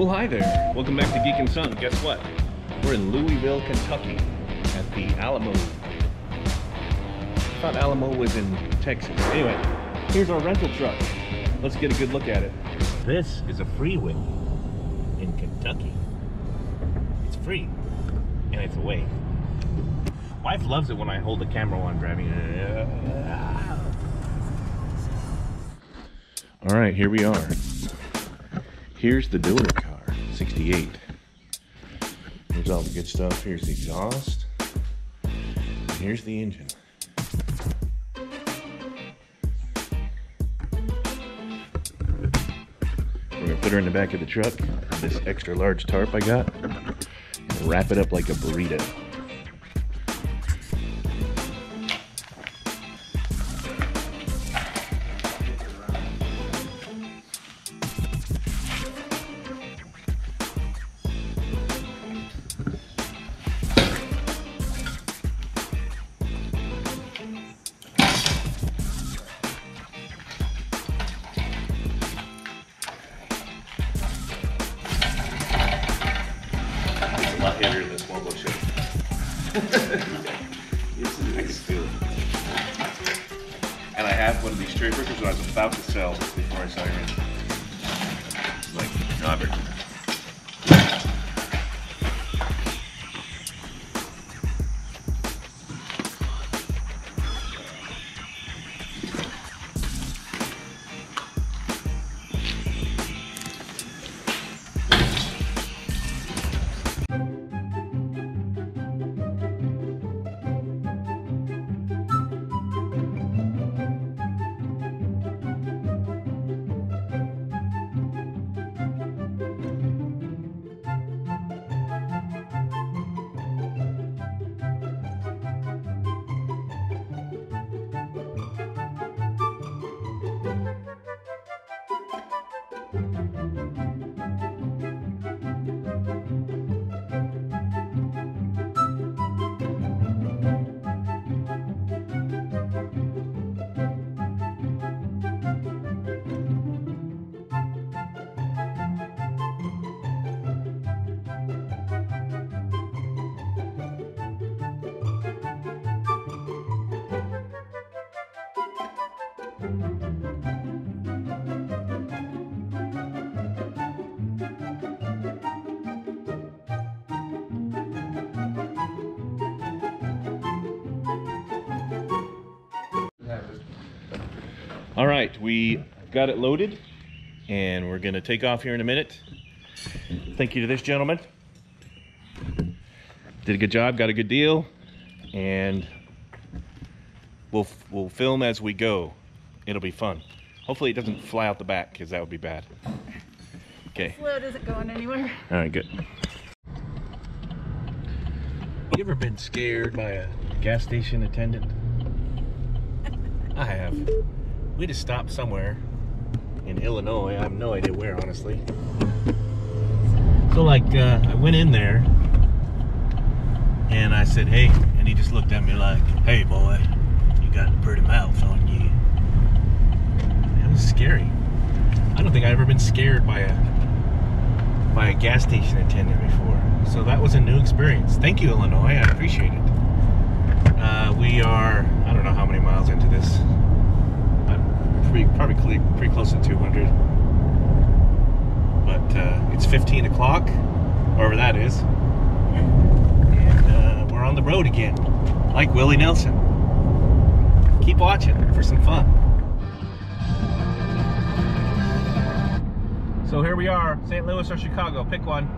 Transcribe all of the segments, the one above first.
Well, hi there. Welcome back to Geek and Son. Guess what? We're in Louisville, Kentucky at the Alamo. I thought Alamo was in Texas. Anyway, here's our rental truck. Let's get a good look at it. This is a freeway in Kentucky. It's free and it's away. Wife loves it when I hold the camera while I'm driving it. All right, here we are. Here's the door car, 68. Here's all the good stuff. Here's the exhaust. And here's the engine. We're gonna put her in the back of the truck, this extra large tarp I got, and wrap it up like a burrito. A lot heavier than this mobile ship. It's a nice feeling. And I have one of these cherry pickers that I was about to sell before I saw you in. It's like Robert. All right, we got it loaded and we're gonna take off here in a minute. Thank you to this gentleman. Did a good job, got a good deal, and we'll film as we go. It'll be fun. Hopefully it doesn't fly out the back, because that would be bad. Okay. This load isn't going anywhere. All right, good. You ever been scared by a gas station attendant? I have. We just stopped somewhere in Illinois. I have no idea where, honestly. So like, I went in there and I said, hey, and he just looked at me like, hey boy, you got a pretty mouth on you. It was scary. I don't think I've ever been scared by a gas station attendant before. So that was a new experience. Thank you, Illinois, I appreciate it. We are, I don't know how many miles into this. Probably pretty close to 200. But it's 15 o'clock, wherever that is. And we're on the road again, like Willie Nelson. Keep watching for some fun. So here we are, St. Louis or Chicago, pick one.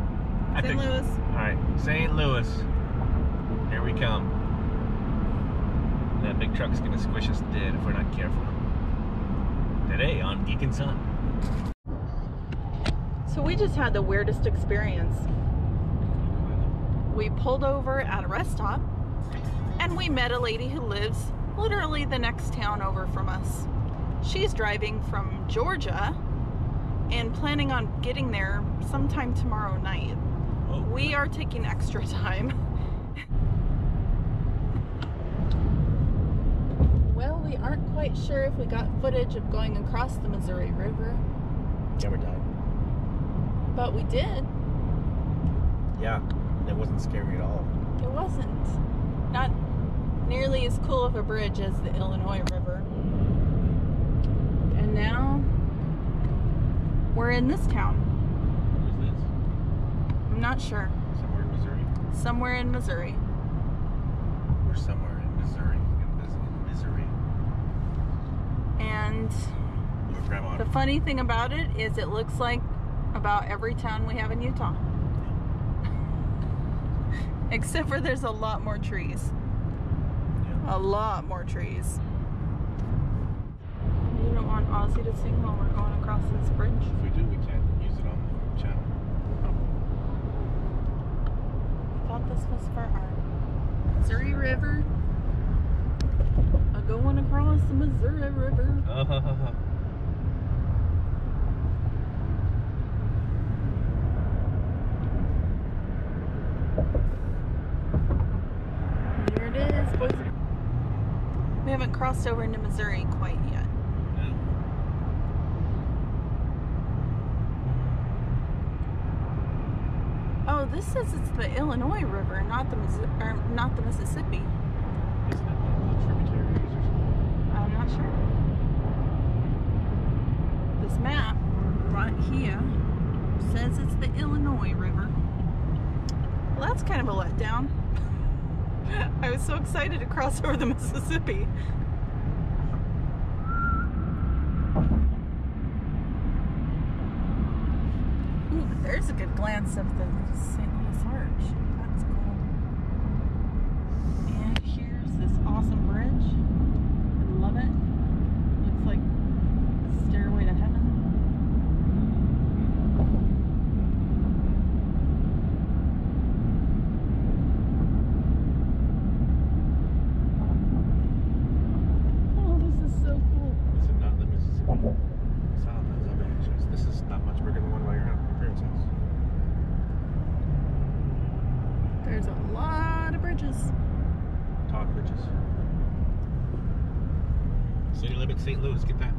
St. Louis. All right, St. Louis. Here we come. And that big truck's gonna squish us dead if we're not careful. Today on Geek and Son. So we just had the weirdest experience. We pulled over at a rest stop and we met a lady who lives literally the next town over from us. She's driving from Georgia and planning on getting there sometime tomorrow night. Oh. We are taking extra time. Well, we aren't quite sure if we got footage of going across the Missouri River. Camera died. But we did. Yeah, it wasn't scary at all. It wasn't. Not nearly as cool of a bridge as the Illinois River. And now we're in this town. Where's this? I'm not sure. Somewhere in Missouri? Somewhere in Missouri. We're somewhere in Missouri. In Missouri. And Where Grandma. the funny thing about it is it looks like about every town we have in Utah. Except for there's a lot more trees. Yeah. A lot more trees. You don't want Ozzy to sing while we're going across this bridge? If we do, we can't use it on the channel. I thought this was for our Missouri River. Going across the Missouri River. Here it is, boys. We haven't crossed over into Missouri quite yet. No. Oh, this says it's the Illinois River, not the Mississippi. Isn't it one of the tributaries or something? I'm not sure. This map right here says it's the Illinois River. Well, that's kind of a letdown. I was so excited to cross over the Mississippi. Ooh, but there's a good glance of the St. Louis Arch. That's cool. And here's this awesome bridge. I love it. Looks like Stairway to Heaven. Oh, this is so cool. Is it not the Mississippi? This is not much bigger than one by your parents' house. There's a lot of bridges. Talk bridges. City limit St. Louis, get that.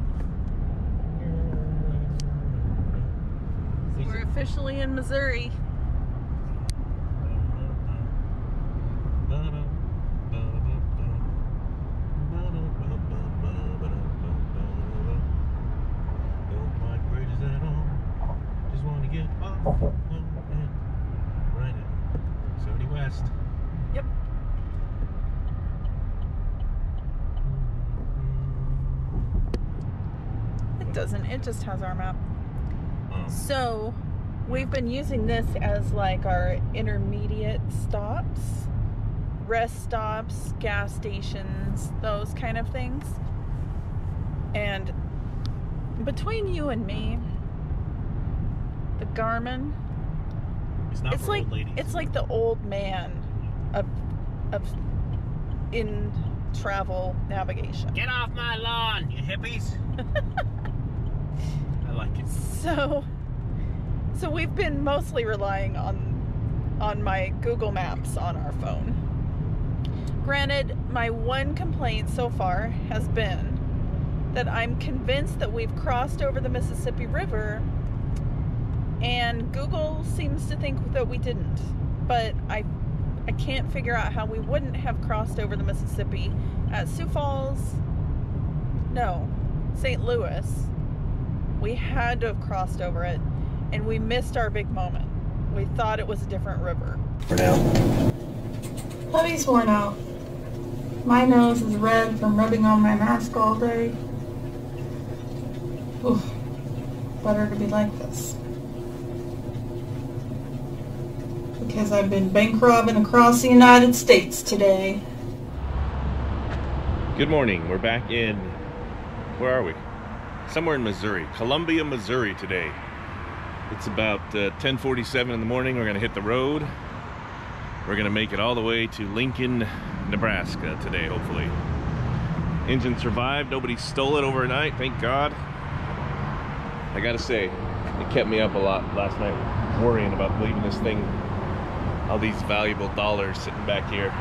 We're officially in Missouri. Don't like bridges at all. Just want to get off and right now. 70 West. Yep. It doesn't. It just has our map. So, we've been using this as like our intermediate stops, rest stops, gas stations, those kind of things. And between you and me, the Garmin, It's not for old ladies. it's like the old man of in travel navigation. Get off my lawn, you hippies. I like it. So we've been mostly relying on my Google Maps on our phone. Granted, my one complaint so far has been that I'm convinced that we've crossed over the Mississippi River, and Google seems to think that we didn't. But I can't figure out how we wouldn't have crossed over the Mississippi at Sioux Falls. No, St. Louis. We had to have crossed over it, and we missed our big moment. We thought it was a different river. For now. Hubby's worn out. My nose is red from rubbing on my mask all day. Oof. Better to be like this. Because I've been bank robbing across the United States today. Good morning. We're back in, where are we? Somewhere in Missouri. Columbia, Missouri today. It's about 10:47 in the morning. We're going to hit the road. We're going to make it all the way to Lincoln, Nebraska today, hopefully. Engine survived. Nobody stole it overnight, thank God. I got to say, it kept me up a lot last night, worrying about leaving this thing, all these valuable dollars sitting back here.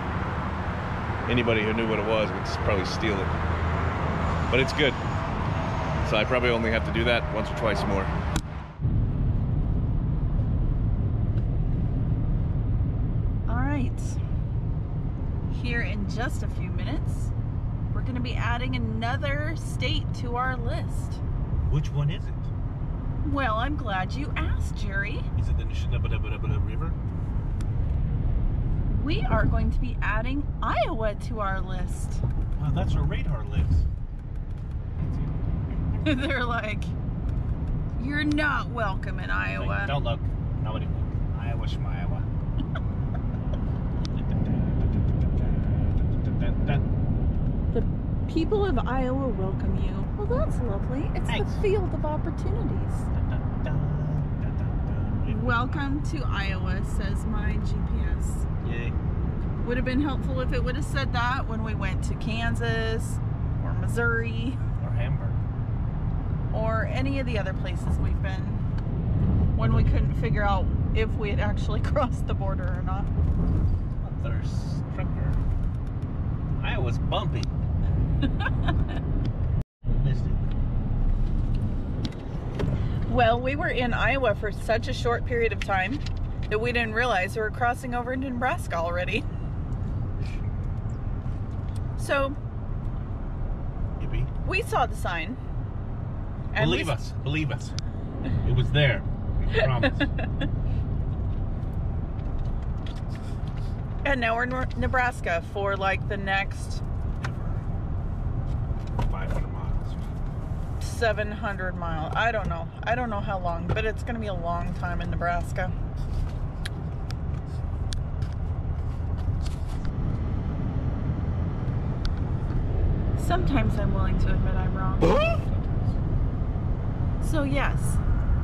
Anybody who knew what it was would probably steal it. But it's good. So I probably only have to do that once or twice more. just a few minutes, we're going to be adding another state to our list. Which one is it? Well, I'm glad you asked, Jerry. Is it the Nishnabadabadabada River? We are going to be adding Iowa to our list. Wow, that's where radar lives. They're like, you're not welcome in Iowa. Like, don't look. Nobody look. Iowa, Schmiowa. The people of Iowa welcome you. Well, that's lovely. It's Thanks. the field of opportunities. Welcome to Iowa, says my GPS. Yay. Would have been helpful if it would have said that when we went to Kansas or Missouri Or Hamburg. or any of the other places we've been when we couldn't figure out if we had actually crossed the border or not. Thirst trucker. Iowa's bumpy. Missed it. Well, we were in Iowa for such a short period of time that we didn't realize we were crossing over into Nebraska already. So, Yippee. we saw the sign. And Believe us. Believe us. It was there. I promise. And now we're in Nebraska for like the next 500 miles. 700 miles. I don't know. I don't know how long, but it's going to be a long time in Nebraska. Sometimes I'm willing to admit I'm wrong. So yes,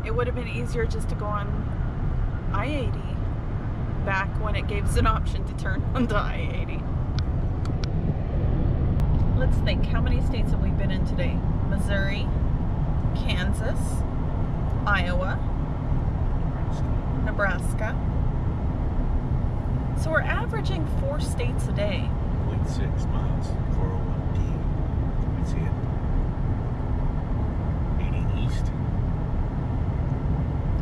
it would have been easier just to go on I-80 back when it gave us an option to turn onto I-80. Let's think, how many states have we been in today? Missouri, Kansas, Iowa, Nebraska. So we're averaging 4 states a day. 0.6 miles. 401D. Can we see it? 80 east.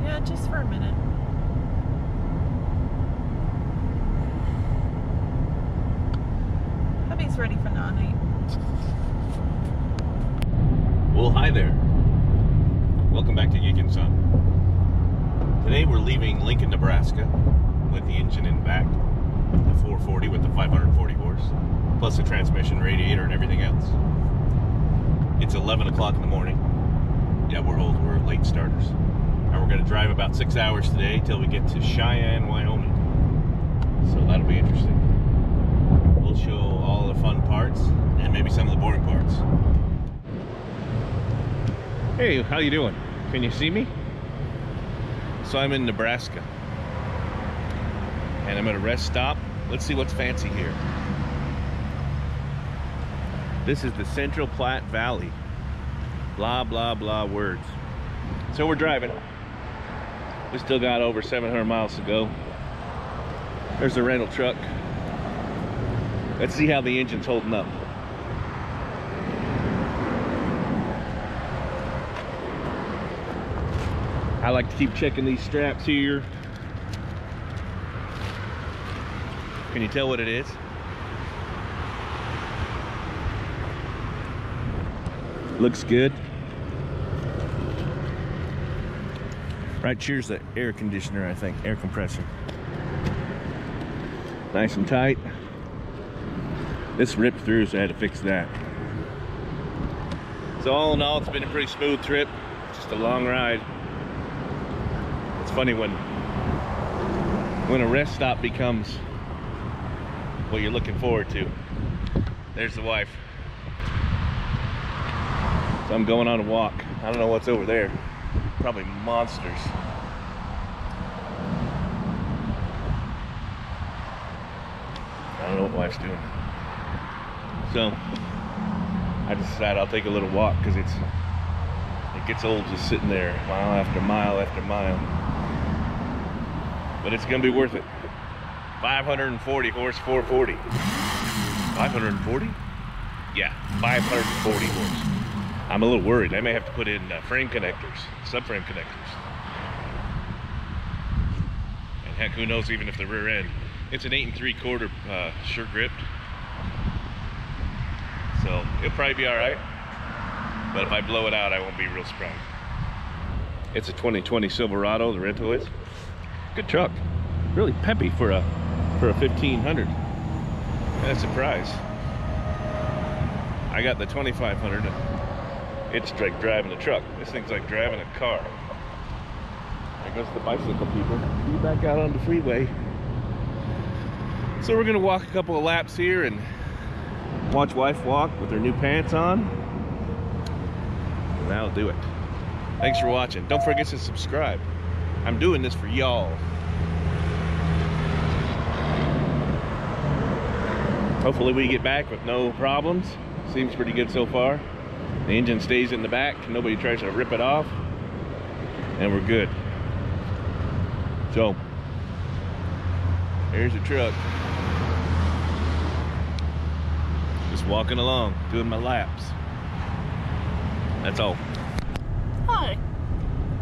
Yeah, just for a minute. Hubby's ready for night. Well, hi there. Welcome back to Geek and Son. Today we're leaving Lincoln, Nebraska with the engine in back, the 440 with the 540 horse, plus the transmission, radiator, and everything else. It's 11 o'clock in the morning. Yeah, we're old. We're late starters. And we're going to drive about 6 hours today till we get to Cheyenne, Wyoming. So that'll be interesting. We'll show all the fun parts and maybe some of the boring parts. Hey, how you doing? Can you see me? So I'm in Nebraska. And I'm at a rest stop. Let's see what's fancy here. This is the Central Platte Valley. Blah, blah, blah words. So we're driving. We still got over 700 miles to go. There's the rental truck. Let's see how the engine's holding up. I like to keep checking these straps here. Can you tell what it is? Looks good. Right here's the air conditioner, I think, air compressor. Nice and tight. This ripped through, so I had to fix that. So all in all, it's been a pretty smooth trip. Just a long ride. It's funny when a rest stop becomes what you're looking forward to. There's the wife. So I'm going on a walk. I don't know what's over there. Probably monsters. I don't know what wife's doing. So I decided I'll take a little walk because it gets old just sitting there mile after mile after mile. But it's gonna be worth it. 540 horse 440. 540? Yeah, 540 horse. I'm a little worried. I may have to put in frame connectors, subframe connectors. And heck, who knows even if the rear end. It's an 8 3/4 sure gripped. it'll probably be all right. But if I blow it out, I won't be real surprised. It's a 2020 Silverado, the rental is. Good truck. Really peppy for a 1500. That's a surprise. I got the 2500 and it's like driving a truck. This thing's like driving a car. There goes the bicycle people. Be back out on the freeway. So we're gonna walk a couple of laps here and watch wife walk with her new pants on. And that'll do it. Thanks for watching. Don't forget to subscribe. I'm doing this for y'all. Hopefully we get back with no problems. Seems pretty good so far. The engine stays in the back. Nobody tries to rip it off. And we're good. So, here's the truck. Just walking along, doing my laps. That's all. Hi.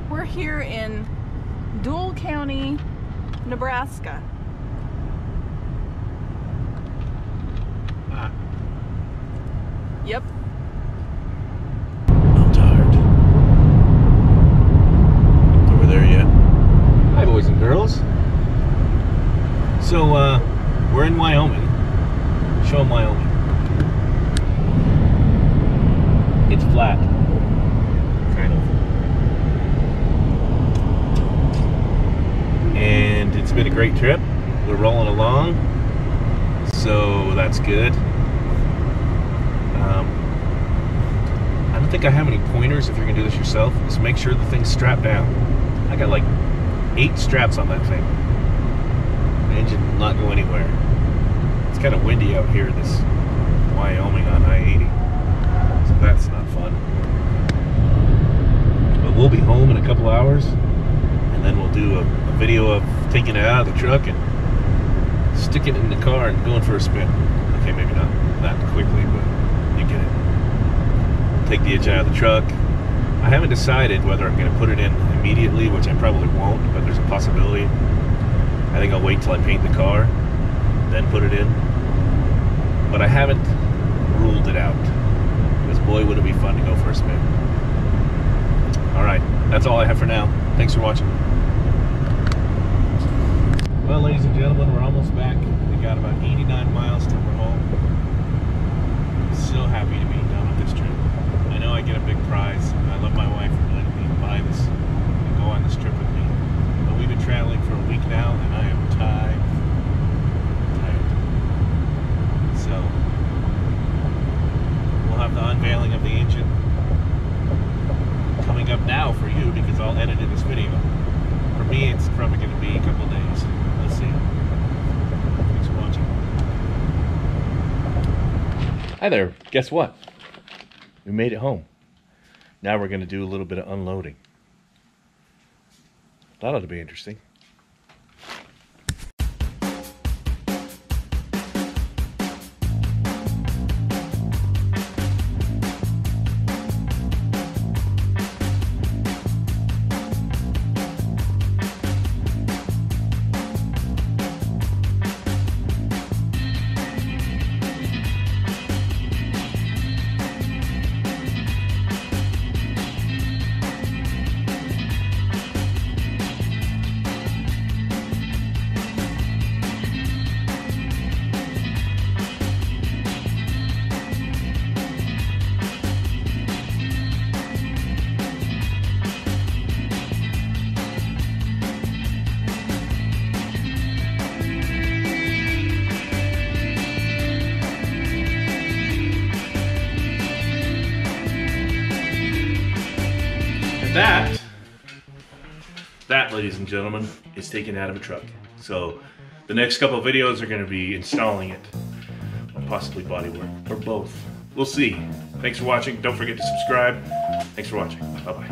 We're here in Deuel County, Nebraska. Yep. I'm tired. Over there yet? Hi, boys and girls. So, we're in Wyoming. Show them Wyoming. It's flat. Kind of. And it's been a great trip. We're rolling along. So, that's good. I don't think I have any pointers if you're gonna do this yourself. Just make sure the thing's strapped down. I got like 8 straps on that thing. The engine will not go anywhere. It's kind of windy out here, this Wyoming on I-80. So that's not fun. But we'll be home in a couple hours, and then we'll do a video of taking it out of the truck and sticking it in the car and going for a spin. Okay, maybe not that quickly, but you get it. Take the edge out of the truck. I haven't decided whether I'm going to put it in immediately, which I probably won't, but there's a possibility. I think I'll wait till I paint the car, then put it in. But I haven't ruled it out, because boy would it be fun to go for a spin. Alright, that's all I have for now. Thanks for watching. Well, ladies and gentlemen, we're almost back. We got about 89 miles till we're home. So happy to be done with this trip. I know I get a big prize. I love my wife for letting me buy this and go on this trip with me. But we've been traveling for a week now, and I am tired. So, we'll have the unveiling of the engine coming up now for you, because I'll edit this video. For me, it's probably going to be a couple days. Let's see. Thanks for watching. Hi there. Guess what? We made it home. Now we're going to do a little bit of unloading. That ought to be interesting. That, ladies and gentlemen, is taken out of a truck. So the next couple of videos are going to be installing it, or possibly bodywork, or both. We'll see. Thanks for watching. Don't forget to subscribe. Thanks for watching. Bye-bye.